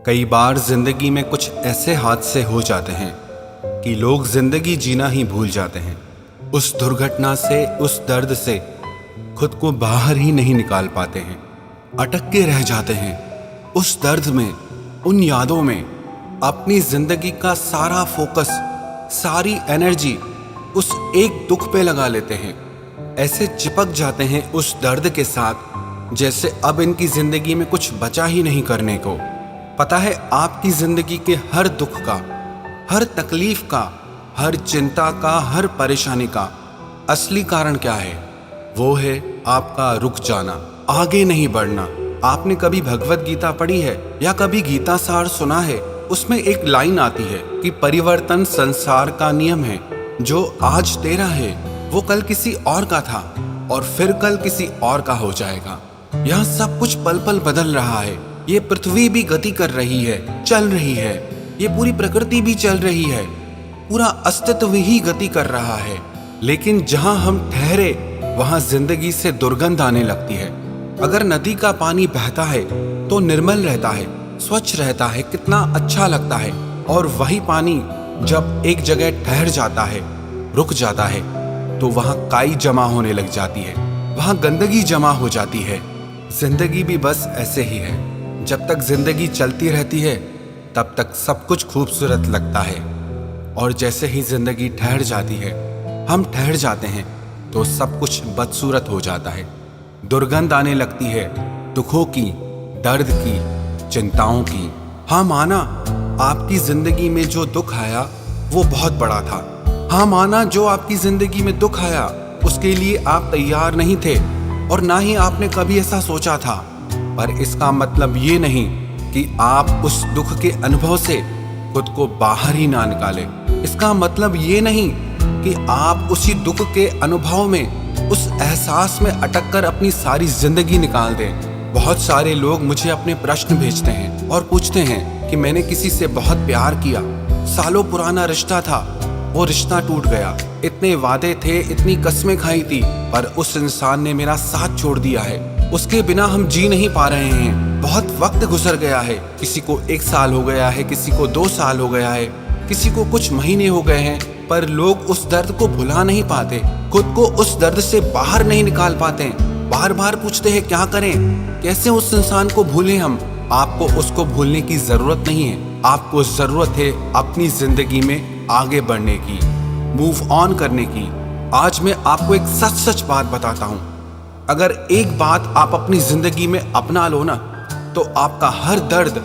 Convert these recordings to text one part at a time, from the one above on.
कई बार जिंदगी में कुछ ऐसे हादसे हो जाते हैं कि लोग जिंदगी जीना ही भूल जाते हैं। उस दुर्घटना से, उस दर्द से खुद को बाहर ही नहीं निकाल पाते हैं, अटक के रह जाते हैं उस दर्द में, उन यादों में। अपनी जिंदगी का सारा फोकस, सारी एनर्जी उस एक दुख पे लगा लेते हैं। ऐसे चिपक जाते हैं उस दर्द के साथ जैसे अब इनकी जिंदगी में कुछ बचा ही नहीं करने को। पता है आपकी जिंदगी के हर दुख का, हर तकलीफ का, हर चिंता का, हर परेशानी का असली कारण क्या है? वो है आपका रुक जाना, आगे नहीं बढ़ना। आपने कभी भगवत गीता पढ़ी है या कभी गीता सार सुना है? उसमें एक लाइन आती है कि परिवर्तन संसार का नियम है। जो आज तेरा है वो कल किसी और का था और फिर कल किसी और का हो जाएगा। यहाँ सब कुछ पल पल बदल रहा है। ये पृथ्वी भी गति कर रही है, चल रही है। ये पूरी प्रकृति भी चल रही है, पूरा अस्तित्व ही गति कर रहा है। लेकिन जहाँ हम ठहरे वहाँ जिंदगी से दुर्गंध आने लगती है। अगर नदी का पानी बहता है तो निर्मल रहता है, स्वच्छ रहता है, कितना अच्छा लगता है। और वही पानी जब एक जगह ठहर जाता है, रुक जाता है, तो वहाँ काई जमा होने लग जाती है, वहाँ गंदगी जमा हो जाती है। जिंदगी भी बस ऐसे ही है। जब तक जिंदगी चलती रहती है तब तक सब कुछ खूबसूरत लगता है, और जैसे ही जिंदगी ठहर जाती है, हम ठहर जाते हैं, तो सब कुछ बदसूरत हो जाता है। दुर्गंध आने लगती है दुखों की, दर्द की, चिंताओं की। हाँ माना आपकी जिंदगी में जो दुख आया वो बहुत बड़ा था। हाँ माना जो आपकी जिंदगी में दुख आया उसके लिए आप तैयार नहीं थे और ना ही आपने कभी ऐसा सोचा था। पर इसका मतलब ये नहीं कि आप उस दुख के अनुभव से खुद को बाहर ही ना निकाले। इसका मतलब ये नहीं कि आप उसी दुख के अनुभव में, उस एहसास में अटक कर अपनी सारी जिंदगी निकाल दें। बहुत सारे लोग मुझे अपने प्रश्न भेजते हैं और पूछते हैं कि मैंने किसी से बहुत प्यार किया, सालों पुराना रिश्ता था, वो रिश्ता टूट गया, इतने वादे थे, इतनी कस्में खाई थी, पर उस इंसान ने मेरा साथ छोड़ दिया है। उसके बिना हम जी नहीं पा रहे हैं। बहुत वक्त गुजर गया है, किसी को 1 साल हो गया है, किसी को 2 साल हो गया है, किसी को कुछ महीने हो गए हैं, पर लोग उस दर्द को भुला नहीं पाते, खुद को उस दर्द से बाहर नहीं निकाल पाते। बार बार पूछते हैं क्या करें, कैसे उस इंसान को भूलें हम? आपको उसको भूलने की जरूरत नहीं है, आपको जरूरत है अपनी जिंदगी में आगे बढ़ने की, मूव ऑन करने की। आज मैं आपको एक सच सच बात बताता हूँ। अगर एक बात आप अपनी जिंदगी में अपना लो ना, तो आपका हर दर्द,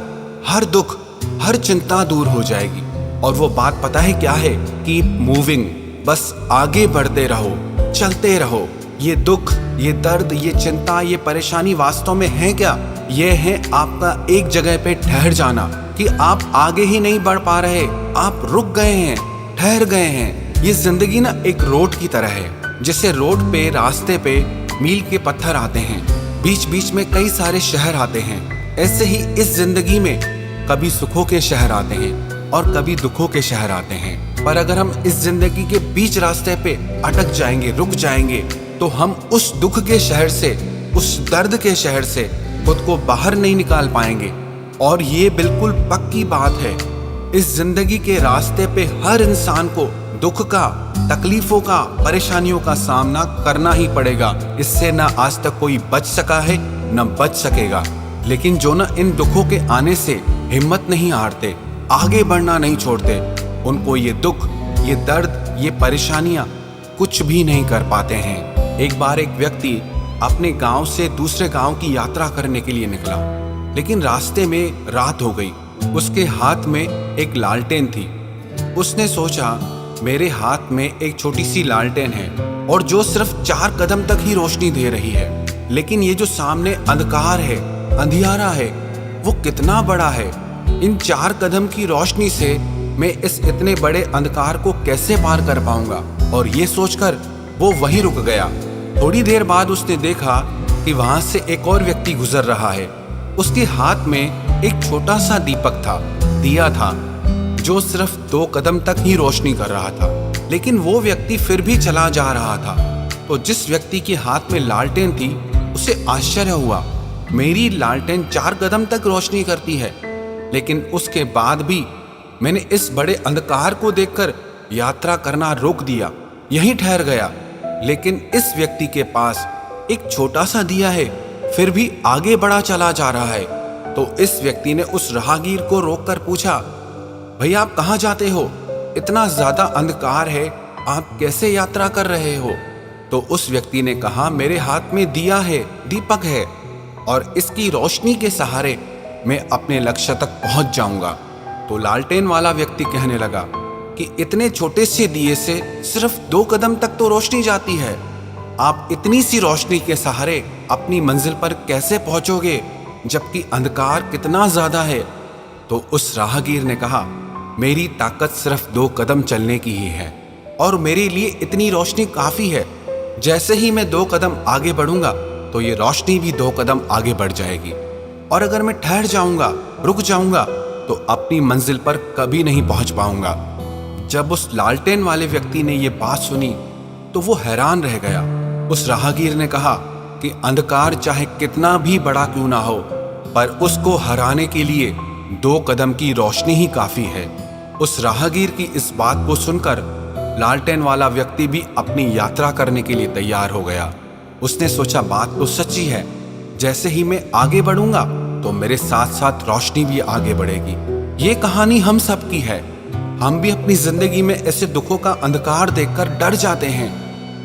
हर दुख, हर चिंता दूर हो जाएगी। और वो बात पता है क्या है? Keep moving. बस आगे बढ़ते रहो, चलते रहो। ये दुख, ये दर्द, ये चिंता, ये परेशानी वास्तव में है क्या? ये है आपका एक जगह पे ठहर जाना, कि आप आगे ही नहीं बढ़ पा रहे, आप रुक गए हैं, ठहर गए हैं। ये जिंदगी ना एक रोड की तरह है। जैसे रोड पे, रास्ते पे मील के पत्थर आते हैं, बीच बीच में कई सारे शहर आते हैं। ऐसे ही इस जिंदगी में कभी सुखों के शहर आते हैं और कभी दुखों के शहर आते हैं। पर अगर हम इस जिंदगी के बीच रास्ते पे अटक जाएंगे, रुक जाएंगे, तो हम उस दुख के शहर से, उस दर्द के शहर से खुद को बाहर नहीं निकाल पाएंगे। और ये बिल्कुल पक्की बात है, इस जिंदगी के रास्ते पे हर इंसान को दुख का, तकलीफों का, परेशानियों का सामना करना ही पड़ेगा। इससे ना आज तक कोई बच सका है, न बच सकेगा। लेकिन जो ना इन दुखों के आने से हिम्मत नहीं हारते, आगे बढ़ना नहीं छोड़ते, उनको ये दुख, ये दर्द, ये परेशानियां कुछ भी नहीं कर पाते हैं। एक बार एक व्यक्ति अपने गांव से दूसरे गांव की यात्रा करने के लिए निकला, लेकिन रास्ते में रात हो गई। उसके हाथ में एक लालटेन थी। उसने सोचा मेरे हाथ में एक छोटी सी लालटेन है और जो सिर्फ 4 कदम तक ही रोशनी दे रही है, लेकिन ये जो सामने अंधकार है, अंधियारा है, वो कितना बड़ा है। इन 4 कदम की रोशनी से मैं इस इतने बड़े अंधकार को कैसे पार कर पाऊंगा? और ये सोचकर वो वहीं रुक गया। थोड़ी देर बाद उसने देखा कि वहां से एक और व्यक्ति गुजर रहा है। उसके हाथ में एक छोटा सा दीपक था, दिया था, जो सिर्फ 2 कदम तक ही रोशनी कर रहा था। लेकिन वो व्यक्ति फिर भी चला जा रहा था। तो जिस व्यक्ति के हाथ में लालटेन थी उसे आश्चर्य हुआ, मेरी लालटेन 4 कदम तक रोशनी करती है, लेकिन उसके बाद भी मैंने इस बड़े अंधकार को देखकर यात्रा करना रोक दिया, यहीं ठहर गया। लेकिन इस व्यक्ति के पास एक छोटा सा दिया है, फिर भी आगे बढ़ा चला जा रहा है। तो इस व्यक्ति ने उस राहगीर को रोककर पूछा, भैया आप कहाँ जाते हो? इतना ज्यादा अंधकार है, आप कैसे यात्रा कर रहे हो? तो उस व्यक्ति ने कहा, मेरे हाथ में दिया है, दीपक है, और इसकी रोशनी के सहारे मैं अपने लक्ष्य तक पहुंच जाऊंगा। तो लालटेन वाला व्यक्ति कहने लगा कि इतने छोटे से दिए से सिर्फ 2 कदम तक तो रोशनी जाती है, आप इतनी सी रोशनी के सहारे अपनी मंजिल पर कैसे पहुंचोगे, जबकि अंधकार कितना ज्यादा है? तो उस राहगीर ने कहा, मेरी ताकत सिर्फ 2 कदम चलने की ही है और मेरे लिए इतनी रोशनी काफी है। जैसे ही मैं 2 कदम आगे बढ़ूंगा तो ये रोशनी भी 2 कदम आगे बढ़ जाएगी, और अगर मैं ठहर जाऊंगा, रुक जाऊंगा, तो अपनी मंजिल पर कभी नहीं पहुंच पाऊंगा। जब उस लालटेन वाले व्यक्ति ने ये बात सुनी तो वो हैरान रह गया। उस राहगीर ने कहा कि अंधकार चाहे कितना भी बड़ा क्यों ना हो, पर उसको हराने के लिए 2 कदम की रोशनी ही काफी है। उस राहगीर की इस बात को सुनकर लालटेन वाला व्यक्ति भी अपनी यात्रा करने के लिए तैयार हो गया। उसने सोचा, बात तो सच्ची है, जैसे ही मैं आगे बढ़ूंगा तो मेरे साथ साथ रोशनी भी आगे बढ़ेगी। ये कहानी हम सब की है। हम भी अपनी जिंदगी में ऐसे दुखों का अंधकार देखकर डर जाते हैं,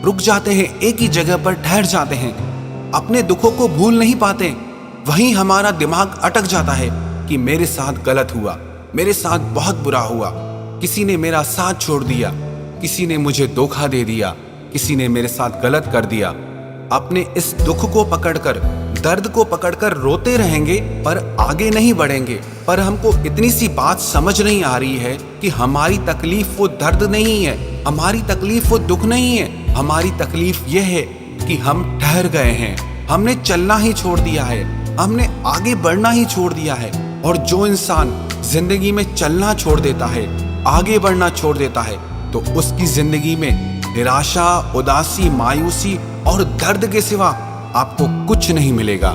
रुक जाते हैं, एक ही जगह पर ठहर जाते हैं, अपने दुखों को भूल नहीं पाते। वहीं हमारा दिमाग अटक जाता है कि मेरे साथ गलत हुआ, मेरे साथ बहुत बुरा हुआ, किसी ने मेरा साथ छोड़ दिया, किसी ने मुझे धोखा दे दिया, किसी ने मेरे साथ गलत कर दिया। अपने इस दुख को पकड़कर, दर्द को पकड़कर रोते रहेंगे पर आगे नहीं बढ़ेंगे। पर हमको इतनी सी बात समझ नहीं आ रही है कि हमारी तकलीफ वो दर्द नहीं है, हमारी तकलीफ वो दुख नहीं है, हमारी तकलीफ ये है कि हम ठहर गए हैं, हमने चलना ही छोड़ दिया है, हमने आगे बढ़ना ही छोड़ दिया है। और जो इंसान जिंदगी में चलना छोड़ देता है, आगे बढ़ना छोड़ देता है, तो उसकी जिंदगी में निराशा, उदासी, मायूसी और दर्द के सिवा आपको कुछ नहीं मिलेगा।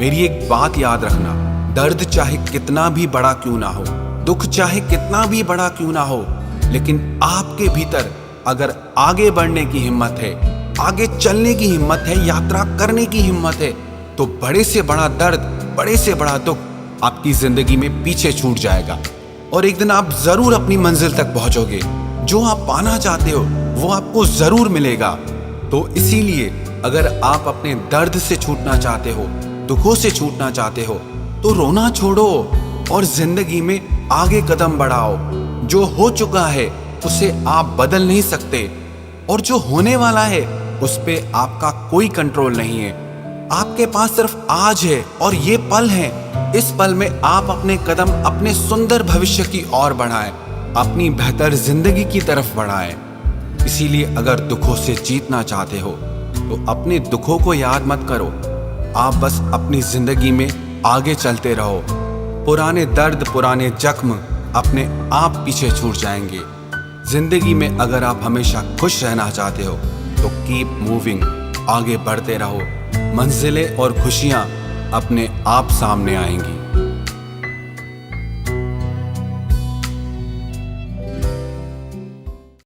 मेरी एक बात याद रखना, दर्द चाहे कितना भी बड़ा क्यों ना हो, दुख चाहे कितना भी बड़ा क्यों ना हो, लेकिन आपके भीतर अगर आगे बढ़ने की हिम्मत है, आगे चलने की हिम्मत है, यात्रा करने की हिम्मत है, तो बड़े से बड़ा दर्द, बड़े से बड़ा दुख आपकी जिंदगी में पीछे छूट जाएगा और एक दिन आप जरूर अपनी मंजिल तक पहुंचोगे। जो आप पाना चाहते हो वो आपको जरूर मिलेगा। तो इसीलिए अगर आप अपने दर्द से छूटना चाहते हो, दुखों से छूटना चाहते हो, तो रोना छोड़ो और जिंदगी में आगे कदम बढ़ाओ। जो हो चुका है उसे आप बदल नहीं सकते, और जो होने वाला है उस पे आपका कोई कंट्रोल नहीं है। आपके पास सिर्फ आज है और ये पल है। इस पल में आप अपने कदम अपने सुंदर भविष्य की ओर बढ़ाएं, अपनी बेहतर जिंदगी की तरफ बढ़ाएं। इसीलिए अगर दुखों से जीतना चाहते हो तो अपने दुखों को याद मत करो, आप बस अपनी जिंदगी में आगे चलते रहो। पुराने दर्द, पुराने जख्म अपने आप पीछे छूट जाएंगे। जिंदगी में अगर आप हमेशा खुश रहना चाहते हो तो कीप मूविंग, आगे बढ़ते रहो। मंजिलें और खुशियां अपने आप सामने आएंगी।